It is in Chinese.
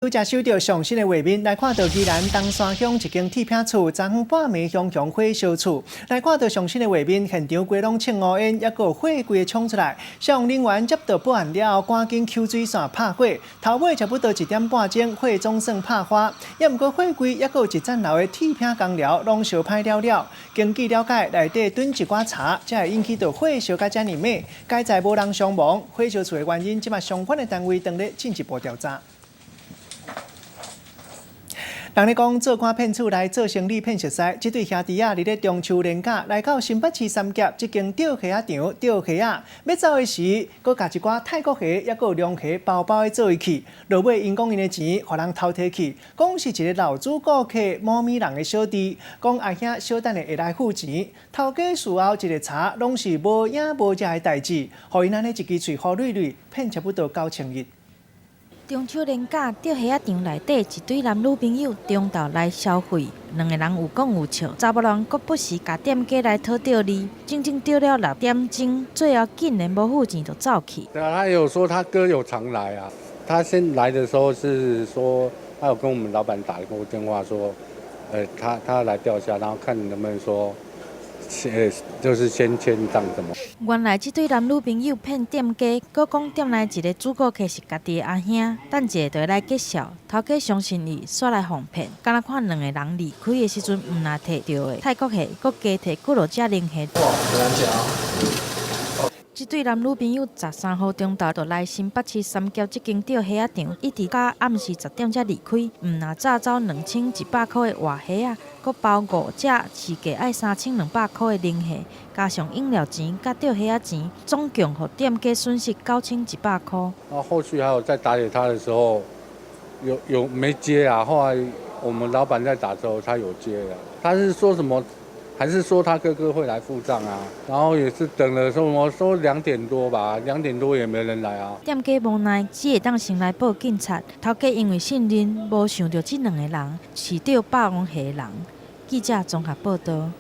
拄则收到上新的画面，来看到宜兰东山乡一间铁片厝，昨昏半暝熊熊火烧厝。来看到上新的画面，现场规拢青乌烟，还有火柜冲出来。消防人员接到报案了后，赶紧抽水线拍火。头尾差不多1点半钟，火总算拍花。也毋过火柜还有一层楼的铁片工料拢烧歹了了。经据了解，内底炖一寡茶，才会引起到火烧甲遮尔猛。该在无人伤亡，火烧厝的原因，即马相关的单位正咧进一步调查。 人咧讲做看骗厝来做生意骗熟悉，这对兄弟啊，伫咧中秋连假来到新北市三甲这间钓虾仔场钓虾仔，要走的时，佮加一寡泰国虾，还有龙虾包包的做去，落尾因讲因的钱，互人偷摕去，讲是一个老主顾客某米人的小弟，讲阿兄小等下会来付钱，头家事后一个查，拢是无影无迹的代志，互因安尼一支嘴胡捋捋，骗差不多9000日。 中秋连假，钓虾仔场内底一对男女朋友中昼来消费，两个人有讲有笑，查某人阁不时甲店家来讨钓利，整整钓了6点钟，最后竟然无付钱就走去。对啊，他有说他哥有常来啊，他来的时候是说他有跟我们老板打过电话说，他来钓虾，然后看能不能说。 就是先签账什么？原来这对男女朋友骗店家，搁讲店内一个主顾客是家己的阿兄，等一下就来介绍。头家相信伊，煞来哄骗。敢若看两个人离开的时阵，毋若摕到的泰国蟹，搁加摕几落只零蟹。这对男女朋友13号中昼就来新北市三甲这间钓虾仔场，一直到暗时10点才离开。毋若早走2100块的活虾啊，搁包5只市价爱3200块的零蟹，加上饮料钱甲钓虾仔钱，总共互店家损失9100块。然后后续还有在打给他的时候，有没接啊？后来我们老板在打的时候，他有接了。他是说什么？ 还是说他哥哥会来付账啊？然后也是等了说2点多吧，2点多也没人来啊。店家无奈，只会当先来报警察。头家因为信任，无想到这两个人是钓霸王蟹的人。记者综合报道。